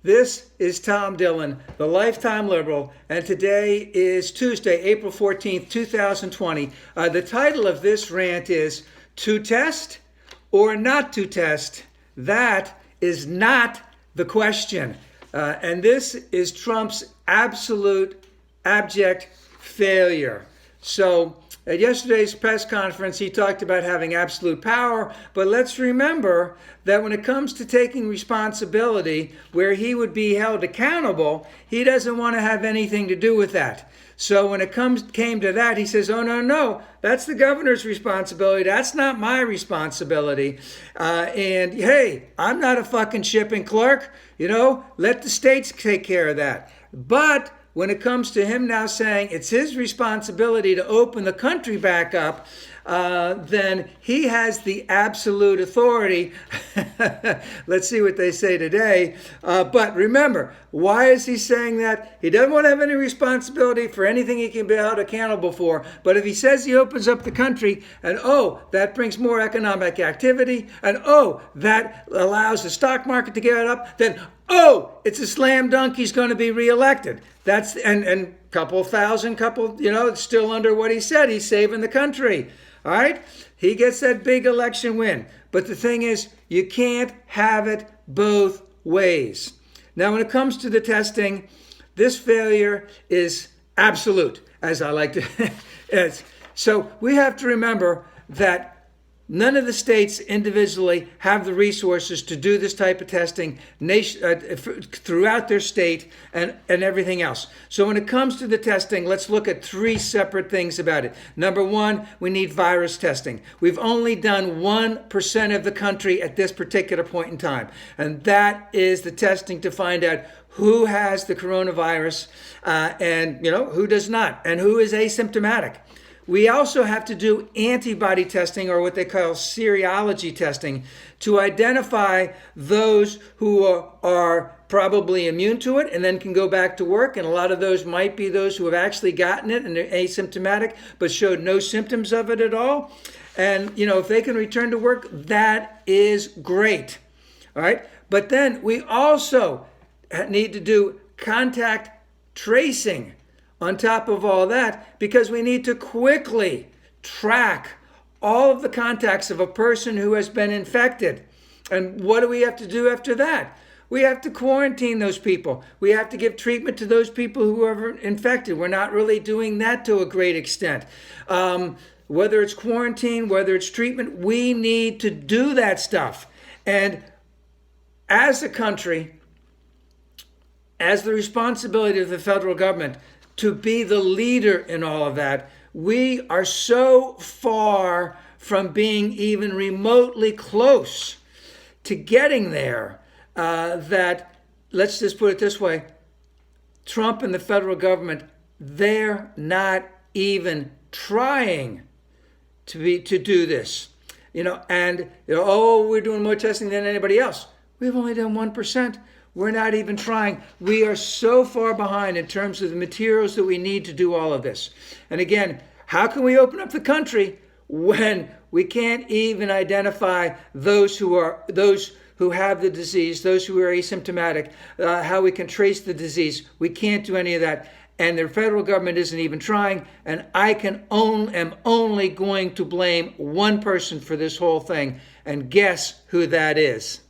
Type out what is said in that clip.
This is Tom Dillon, the Lifetime Liberal, and today is Tuesday, April 14th, 2020. The title of this rant is To Test or Not to Test? That is not the question. And this is Trump's absolute, abject failure. So at yesterday's press conference, he talked about having absolute power, but let's remember that when it comes to taking responsibility where he would be held accountable, he doesn't want to have anything to do with that. So when it came to that, he says, oh, no, that's the governor's responsibility. That's not my responsibility. And hey, I'm not a fucking shipping clerk. Let the states take care of that. But when it comes to him now saying it's his responsibility to open the country back up, then he has the absolute authority. Let's see what they say today. But remember, why is he saying that? He doesn't want to have any responsibility for anything he can be held accountable for. But if he says he opens up the country and, that brings more economic activity and, that allows the stock market to get up, then, it's a slam dunk. He's going to be reelected. That's and couple thousand, it's still under what he said. He's saving the country. All right. He gets that big election win. But the thing is, you can't have it both ways. Now, when it comes to the testing, this failure is absolute, as I like to. So we have to remember that none of the states individually have the resources to do this type of testing throughout their state and everything else. So when it comes to the testing, let's look at three separate things about it. Number one, we need virus testing. We've only done 1% of the country at this particular point in time. And that is the testing to find out who has the coronavirus and who does not and who is asymptomatic. We also have to do antibody testing, or what they call serology testing, to identify those who are probably immune to it and then can go back to work. And a lot of those might be those who have actually gotten it and they're asymptomatic but showed no symptoms of it at all. And, if they can return to work, that is great. All right. But then we also need to do contact tracing on top of all that, because we need to quickly track all of the contacts of a person who has been infected. And what do we have to do after that? We have to quarantine those people. We have to give treatment to those people who are infected. We're not really doing that to a great extent. Whether it's quarantine, whether it's treatment, we need to do that stuff. And as a country, as the responsibility of the federal government to be the leader in all of that, we are so far from being even remotely close to getting there that, let's just put it this way, Trump and the federal government, they're not even trying to do this. We're doing more testing than anybody else. We've only done 1%. We're not even trying. We are so far behind in terms of the materials that we need to do all of this. And again, how can we open up the country when we can't even identify those who have the disease, those who are asymptomatic, how we can trace the disease? We can't do any of that. And the federal government isn't even trying. And I am only going to blame one person for this whole thing. And guess who that is?